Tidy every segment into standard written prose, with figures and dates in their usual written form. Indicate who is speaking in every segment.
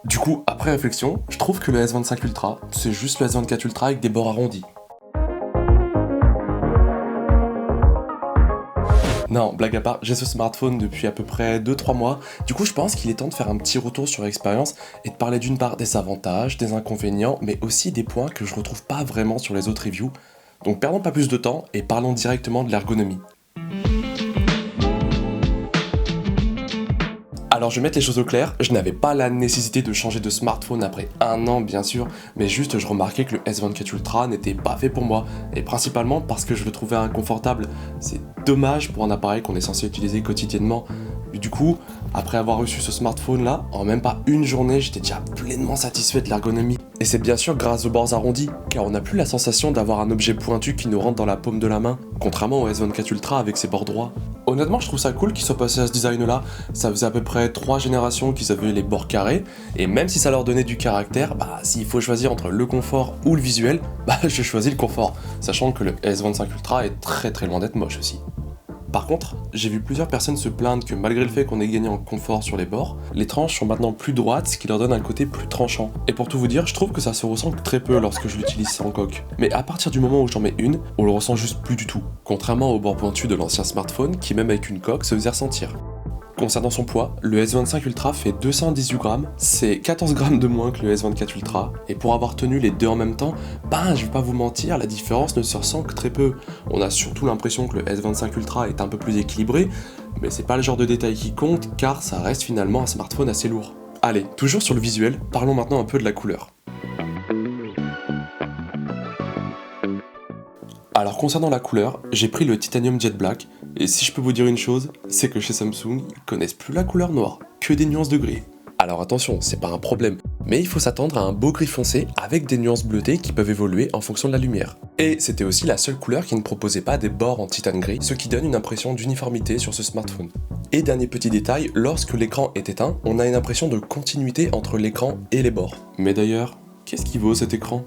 Speaker 1: Du coup, après réflexion, je trouve que le S25 Ultra, c'est juste le S24 Ultra avec des bords arrondis. Non, blague à part, j'ai ce smartphone depuis à peu près 2-3 mois, du coup je pense qu'il est temps de faire un petit retour sur l'expérience et de parler d'une part des avantages, des inconvénients, mais aussi des points que je retrouve pas vraiment sur les autres reviews. Donc perdons pas plus de temps et parlons directement de l'ergonomie. Alors je vais mettre les choses au clair, je n'avais pas la nécessité de changer de smartphone après un an bien sûr, mais juste je remarquais que le S24 Ultra n'était pas fait pour moi, et principalement parce que je le trouvais inconfortable. C'est dommage pour un appareil qu'on est censé utiliser quotidiennement. Et du coup, après avoir reçu ce smartphone là, en même pas une journée, j'étais déjà pleinement satisfait de l'ergonomie. Et c'est bien sûr grâce aux bords arrondis, car on n'a plus la sensation d'avoir un objet pointu qui nous rentre dans la paume de la main, contrairement au S24 Ultra avec ses bords droits. Honnêtement, je trouve ça cool qu'ils soient passés à ce design là, ça faisait à peu près 3 générations qu'ils avaient les bords carrés, et même si ça leur donnait du caractère, s'il faut choisir entre le confort ou le visuel, je choisis le confort, sachant que le S25 Ultra est très loin d'être moche aussi. Par contre, j'ai vu plusieurs personnes se plaindre que malgré le fait qu'on ait gagné en confort sur les bords, les tranches sont maintenant plus droites, ce qui leur donne un côté plus tranchant. Et pour tout vous dire, je trouve que ça se ressent très peu lorsque je l'utilise sans coque. Mais à partir du moment où j'en mets une, on le ressent juste plus du tout. Contrairement au bord pointu de l'ancien smartphone qui même avec une coque se faisait ressentir. Concernant son poids, le S25 Ultra fait 218 grammes, c'est 14 grammes de moins que le S24 Ultra, et pour avoir tenu les deux en même temps, je vais pas vous mentir, la différence ne se ressent que très peu. On a surtout l'impression que le S25 Ultra est un peu plus équilibré, mais c'est pas le genre de détail qui compte, car ça reste finalement un smartphone assez lourd. Allez, toujours sur le visuel, parlons maintenant un peu de la couleur. Alors concernant la couleur, j'ai pris le Titanium Jet Black, et si je peux vous dire une chose, c'est que chez Samsung, ils connaissent plus la couleur noire, que des nuances de gris. Alors attention, c'est pas un problème, mais il faut s'attendre à un beau gris foncé avec des nuances bleutées qui peuvent évoluer en fonction de la lumière. Et c'était aussi la seule couleur qui ne proposait pas des bords en titane gris, ce qui donne une impression d'uniformité sur ce smartphone. Et dernier petit détail, lorsque l'écran est éteint, on a une impression de continuité entre l'écran et les bords. Mais d'ailleurs, qu'est-ce qui vaut cet écran ?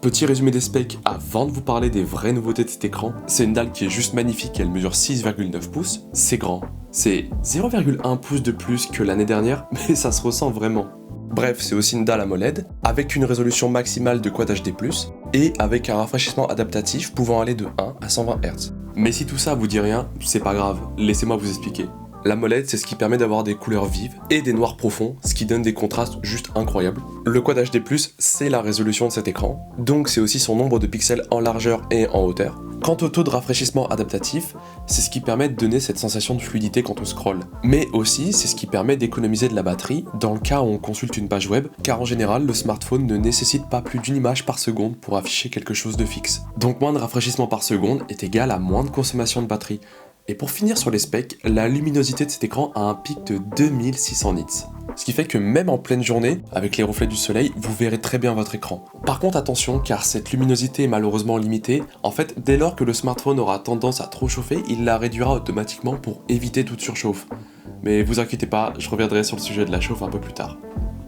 Speaker 1: Petit résumé des specs avant de vous parler des vraies nouveautés de cet écran, c'est une dalle qui est juste magnifique, elle mesure 6,9 pouces, c'est grand. C'est 0,1 pouce de plus que l'année dernière, mais ça se ressent vraiment. Bref, c'est aussi une dalle AMOLED, avec une résolution maximale de Quad HD+, et avec un rafraîchissement adaptatif pouvant aller de 1 à 120 Hz. Mais si tout ça vous dit rien, c'est pas grave, laissez-moi vous expliquer. L'AMOLED, c'est ce qui permet d'avoir des couleurs vives et des noirs profonds, ce qui donne des contrastes juste incroyables. Le Quad HD+, c'est la résolution de cet écran, donc c'est aussi son nombre de pixels en largeur et en hauteur. Quant au taux de rafraîchissement adaptatif, c'est ce qui permet de donner cette sensation de fluidité quand on scrolle. Mais aussi, c'est ce qui permet d'économiser de la batterie dans le cas où on consulte une page web, car en général, le smartphone ne nécessite pas plus d'une image par seconde pour afficher quelque chose de fixe. Donc moins de rafraîchissement par seconde est égal à moins de consommation de batterie. Et pour finir sur les specs, la luminosité de cet écran a un pic de 2600 nits. Ce qui fait que même en pleine journée, avec les reflets du soleil, vous verrez très bien votre écran. Par contre attention, car cette luminosité est malheureusement limitée, en fait dès lors que le smartphone aura tendance à trop chauffer, il la réduira automatiquement pour éviter toute surchauffe. Mais vous inquiétez pas, je reviendrai sur le sujet de la chauffe un peu plus tard.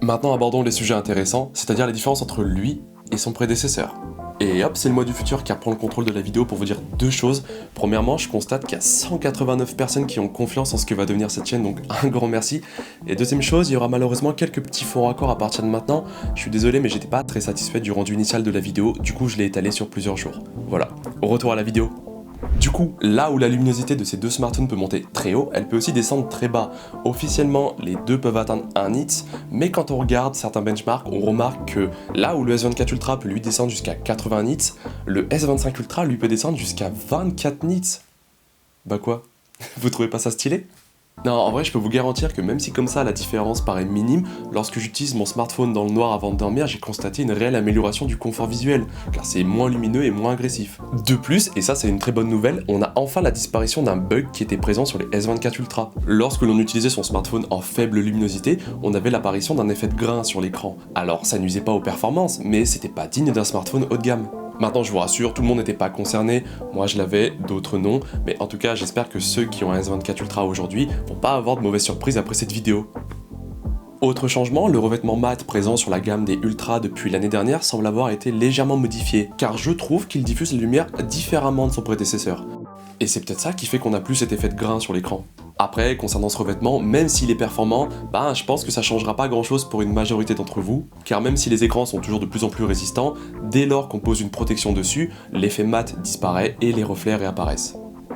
Speaker 1: Maintenant abordons les sujets intéressants, c'est-à-dire les différences entre lui et son prédécesseur. Et hop, c'est le moi du futur qui reprend le contrôle de la vidéo pour vous dire deux choses. Premièrement, je constate qu'il y a 189 personnes qui ont confiance en ce que va devenir cette chaîne, donc un grand merci. Et deuxième chose, il y aura malheureusement quelques petits faux raccords à partir de maintenant. Je suis désolé, mais j'étais pas très satisfait du rendu initial de la vidéo, du coup je l'ai étalé sur plusieurs jours. Voilà, au retour à la vidéo. Du coup, là où la luminosité de ces deux smartphones peut monter très haut, elle peut aussi descendre très bas. Officiellement, les deux peuvent atteindre 1 nits, mais quand on regarde certains benchmarks, on remarque que là où le S24 Ultra peut lui descendre jusqu'à 80 nits, le S25 Ultra lui peut descendre jusqu'à 24 nits. Bah quoi? Vous trouvez pas ça stylé? Non, en vrai, je peux vous garantir que même si comme ça la différence paraît minime, lorsque j'utilise mon smartphone dans le noir avant de dormir, j'ai constaté une réelle amélioration du confort visuel, car c'est moins lumineux et moins agressif. De plus, et ça c'est une très bonne nouvelle, on a enfin la disparition d'un bug qui était présent sur les S24 Ultra. Lorsque l'on utilisait son smartphone en faible luminosité, on avait l'apparition d'un effet de grain sur l'écran. Alors ça nuisait pas aux performances, mais c'était pas digne d'un smartphone haut de gamme. Maintenant je vous rassure, tout le monde n'était pas concerné, moi je l'avais, d'autres non, mais en tout cas j'espère que ceux qui ont un S24 Ultra aujourd'hui vont pas avoir de mauvaises surprises après cette vidéo. Autre changement, le revêtement mat présent sur la gamme des Ultra depuis l'année dernière semble avoir été légèrement modifié, car je trouve qu'il diffuse la lumière différemment de son prédécesseur. Et c'est peut-être ça qui fait qu'on a plus cet effet de grain sur l'écran. Après, concernant ce revêtement, même s'il est performant, je pense que ça changera pas grand chose pour une majorité d'entre vous, car même si les écrans sont toujours de plus en plus résistants, dès lors qu'on pose une protection dessus, l'effet mat disparaît et les reflets réapparaissent.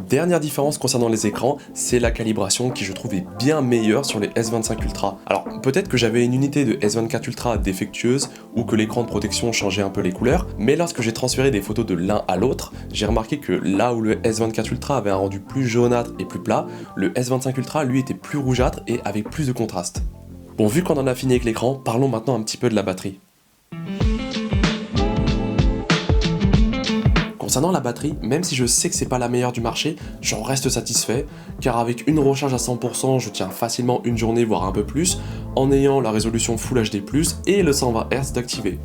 Speaker 1: Dernière différence concernant les écrans, c'est la calibration qui je trouve est bien meilleure sur les S25 Ultra. Alors peut-être que j'avais une unité de S24 Ultra défectueuse ou que l'écran de protection changeait un peu les couleurs, mais lorsque j'ai transféré des photos de l'un à l'autre, j'ai remarqué que là où le S24 Ultra avait un rendu plus jaunâtre et plus plat, le S25 Ultra lui était plus rougeâtre et avec plus de contraste. Bon, vu qu'on en a fini avec l'écran, parlons maintenant un petit peu de la batterie. Concernant la batterie, même si je sais que c'est pas la meilleure du marché, j'en reste satisfait, car avec une recharge à 100%, je tiens facilement une journée voire un peu plus, en ayant la résolution Full HD+, et le 120 Hz d'activer.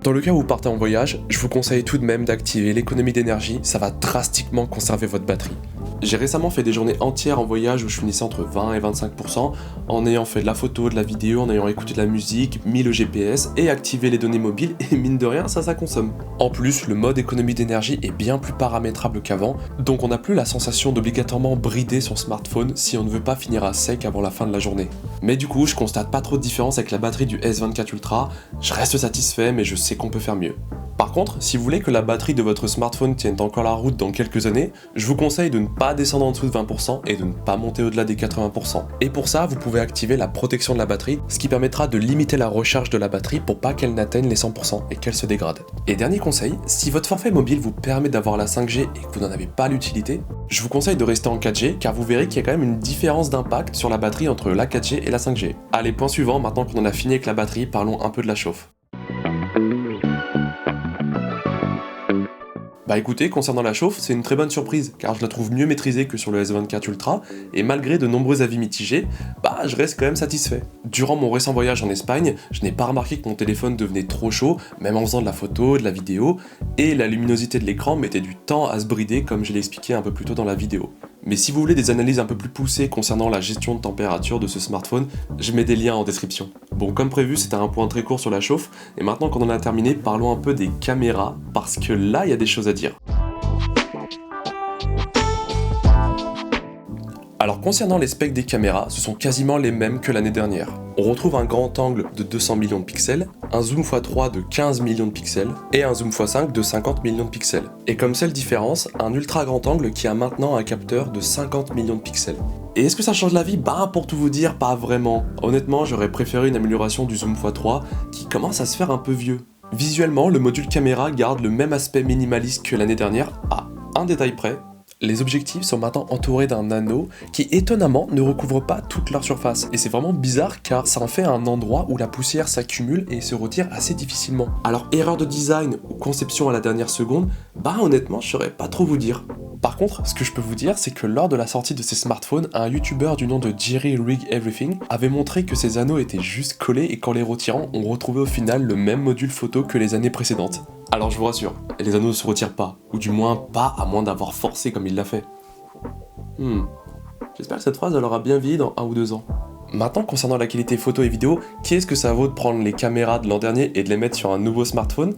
Speaker 1: Dans le cas où vous partez en voyage, je vous conseille tout de même d'activer l'économie d'énergie, ça va drastiquement conserver votre batterie. J'ai récemment fait des journées entières en voyage où je finissais entre 20 et 25%, en ayant fait de la photo, de la vidéo, en ayant écouté de la musique, mis le GPS et activé les données mobiles, et mine de rien, ça consomme. En plus, le mode économie d'énergie est bien plus paramétrable qu'avant, donc on n'a plus la sensation d'obligatoirement brider son smartphone si on ne veut pas finir à sec avant la fin de la journée. Mais du coup, je constate pas trop de différence avec la batterie du S24 Ultra, je reste satisfait mais je sais qu'on peut faire mieux. Par contre, si vous voulez que la batterie de votre smartphone tienne encore la route dans quelques années, je vous conseille de ne pas descendre en dessous de 20% et de ne pas monter au-delà des 80%. Et pour ça, vous pouvez activer la protection de la batterie, ce qui permettra de limiter la recharge de la batterie pour pas qu'elle n'atteigne les 100% et qu'elle se dégrade. Et dernier conseil, si votre forfait mobile vous permet d'avoir la 5G et que vous n'en avez pas l'utilité, je vous conseille de rester en 4G car vous verrez qu'il y a quand même une différence d'impact sur la batterie entre la 4G et la 5G. Allez, point suivant, maintenant qu'on en a fini avec la batterie, parlons un peu de la chauffe. Bah écoutez, concernant la chauffe, c'est une très bonne surprise, car je la trouve mieux maîtrisée que sur le S24 Ultra, et malgré de nombreux avis mitigés, je reste quand même satisfait. Durant mon récent voyage en Espagne, je n'ai pas remarqué que mon téléphone devenait trop chaud, même en faisant de la photo, de la vidéo, et la luminosité de l'écran mettait du temps à se brider comme je l'ai expliqué un peu plus tôt dans la vidéo. Mais si vous voulez des analyses un peu plus poussées concernant la gestion de température de ce smartphone, je mets des liens en description. Bon, comme prévu, c'était un point très court sur la chauffe, et maintenant qu'on en a terminé, parlons un peu des caméras, parce que là, il y a des choses à dire. Alors concernant les specs des caméras, ce sont quasiment les mêmes que l'année dernière. On retrouve un grand angle de 200 millions de pixels, un zoom x3 de 15 millions de pixels et un zoom x5 de 50 millions de pixels. Et comme seule différence, un ultra grand angle qui a maintenant un capteur de 50 millions de pixels. Et est-ce que ça change la vie ? Pour tout vous dire, pas vraiment. Honnêtement, j'aurais préféré une amélioration du zoom x3 qui commence à se faire un peu vieux. Visuellement, le module caméra garde le même aspect minimaliste que l'année dernière, à un détail près. Les objectifs sont maintenant entourés d'un anneau qui étonnamment ne recouvre pas toute leur surface. Et c'est vraiment bizarre car ça en fait un endroit où la poussière s'accumule et se retire assez difficilement. Alors erreur de design ou conception à la dernière seconde, honnêtement je saurais pas trop vous dire. Par contre, ce que je peux vous dire, c'est que lors de la sortie de ces smartphones, un youtubeur du nom de Jerry Rig Everything avait montré que ces anneaux étaient juste collés et qu'en les retirant, on retrouvait au final le même module photo que les années précédentes. Alors je vous rassure, les anneaux ne se retirent pas, ou du moins pas à moins d'avoir forcé comme il l'a fait. J'espère que cette phrase elle aura bien vieilli dans 1 ou 2 ans. Maintenant, concernant la qualité photo et vidéo, qu'est-ce que ça vaut de prendre les caméras de l'an dernier et de les mettre sur un nouveau smartphone ?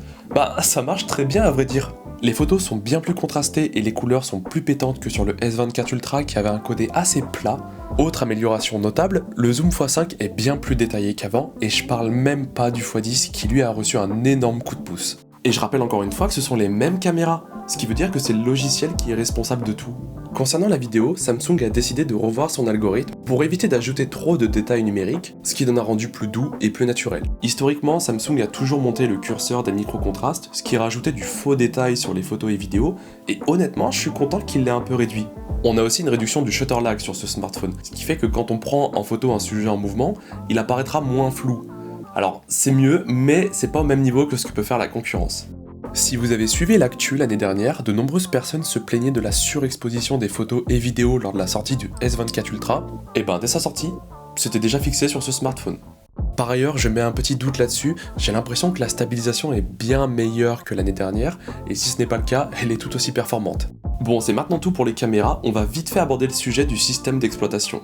Speaker 1: Ça marche très bien à vrai dire. Les photos sont bien plus contrastées et les couleurs sont plus pétantes que sur le S24 Ultra qui avait un codé assez plat. Autre amélioration notable, le zoom x5 est bien plus détaillé qu'avant et je parle même pas du x10 qui lui a reçu un énorme coup de pouce. Et je rappelle encore une fois que ce sont les mêmes caméras, ce qui veut dire que c'est le logiciel qui est responsable de tout. Concernant la vidéo, Samsung a décidé de revoir son algorithme pour éviter d'ajouter trop de détails numériques, ce qui donne un rendu plus doux et plus naturel. Historiquement, Samsung a toujours monté le curseur des micro-contrastes, ce qui rajoutait du faux détail sur les photos et vidéos, et honnêtement, je suis content qu'il l'ait un peu réduit. On a aussi une réduction du shutter lag sur ce smartphone, ce qui fait que quand on prend en photo un sujet en mouvement, il apparaîtra moins flou. Alors c'est mieux, mais c'est pas au même niveau que ce que peut faire la concurrence. Si vous avez suivi l'actu l'année dernière, de nombreuses personnes se plaignaient de la surexposition des photos et vidéos lors de la sortie du S24 Ultra, et dès sa sortie, c'était déjà fixé sur ce smartphone. Par ailleurs, je mets un petit doute là-dessus, j'ai l'impression que la stabilisation est bien meilleure que l'année dernière, et si ce n'est pas le cas, elle est tout aussi performante. Bon, c'est maintenant tout pour les caméras, on va vite fait aborder le sujet du système d'exploitation.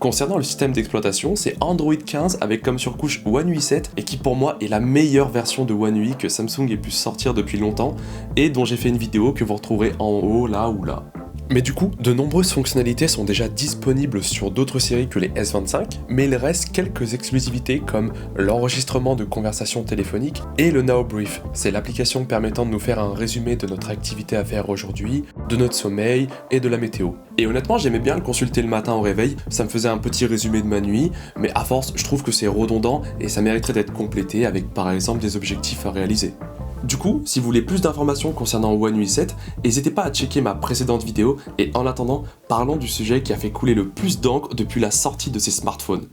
Speaker 1: Concernant le système d'exploitation, c'est Android 15 avec comme surcouche One UI 7 et qui pour moi est la meilleure version de One UI que Samsung ait pu sortir depuis longtemps et dont j'ai fait une vidéo que vous retrouverez en haut là ou là. Mais du coup, de nombreuses fonctionnalités sont déjà disponibles sur d'autres séries que les S25, mais il reste quelques exclusivités comme l'enregistrement de conversations téléphoniques et le Now Brief. C'est l'application permettant de nous faire un résumé de notre activité à faire aujourd'hui, de notre sommeil et de la météo. Et honnêtement, j'aimais bien le consulter le matin au réveil, ça me faisait un petit résumé de ma nuit, mais à force, je trouve que c'est redondant et ça mériterait d'être complété avec par exemple des objectifs à réaliser. Du coup, si vous voulez plus d'informations concernant One UI 7, n'hésitez pas à checker ma précédente vidéo et en attendant, parlons du sujet qui a fait couler le plus d'encre depuis la sortie de ces smartphones.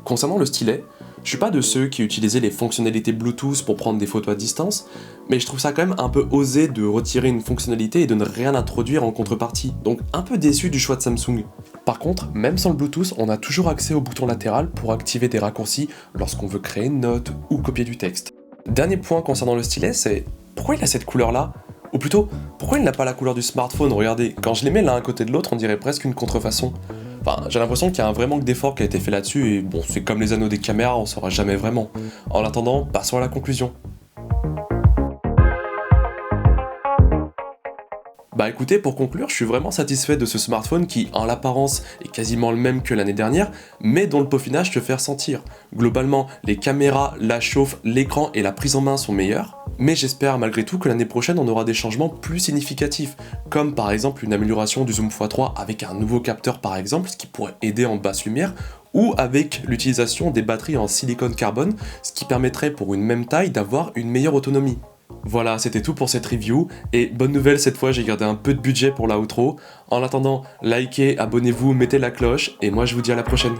Speaker 1: Concernant le stylet, je suis pas de ceux qui utilisaient les fonctionnalités Bluetooth pour prendre des photos à distance, mais je trouve ça quand même un peu osé de retirer une fonctionnalité et de ne rien introduire en contrepartie, donc un peu déçu du choix de Samsung. Par contre, même sans le Bluetooth, on a toujours accès au bouton latéral pour activer des raccourcis lorsqu'on veut créer une note ou copier du texte. Dernier point concernant le stylet, c'est pourquoi il a cette couleur-là ? Ou plutôt, pourquoi il n'a pas la couleur du smartphone ? Regardez, quand je les mets l'un à côté de l'autre, on dirait presque une contrefaçon. Enfin, j'ai l'impression qu'il y a un vrai manque d'effort qui a été fait là-dessus, et bon, c'est comme les anneaux des caméras, on saura jamais vraiment. En attendant, passons à la conclusion. Bah écoutez, pour conclure, je suis vraiment satisfait de ce smartphone qui, en l'apparence, est quasiment le même que l'année dernière, mais dont le peaufinage se fait ressentir. Globalement, les caméras, la chauffe, l'écran et la prise en main sont meilleurs, mais j'espère malgré tout que l'année prochaine on aura des changements plus significatifs, comme par exemple une amélioration du zoom x3 avec un nouveau capteur par exemple, ce qui pourrait aider en basse lumière, ou avec l'utilisation des batteries en silicone carbone, ce qui permettrait pour une même taille d'avoir une meilleure autonomie. Voilà, c'était tout pour cette review, et bonne nouvelle, cette fois j'ai gardé un peu de budget pour la outro. En attendant, likez, abonnez-vous, mettez la cloche, et moi je vous dis à la prochaine.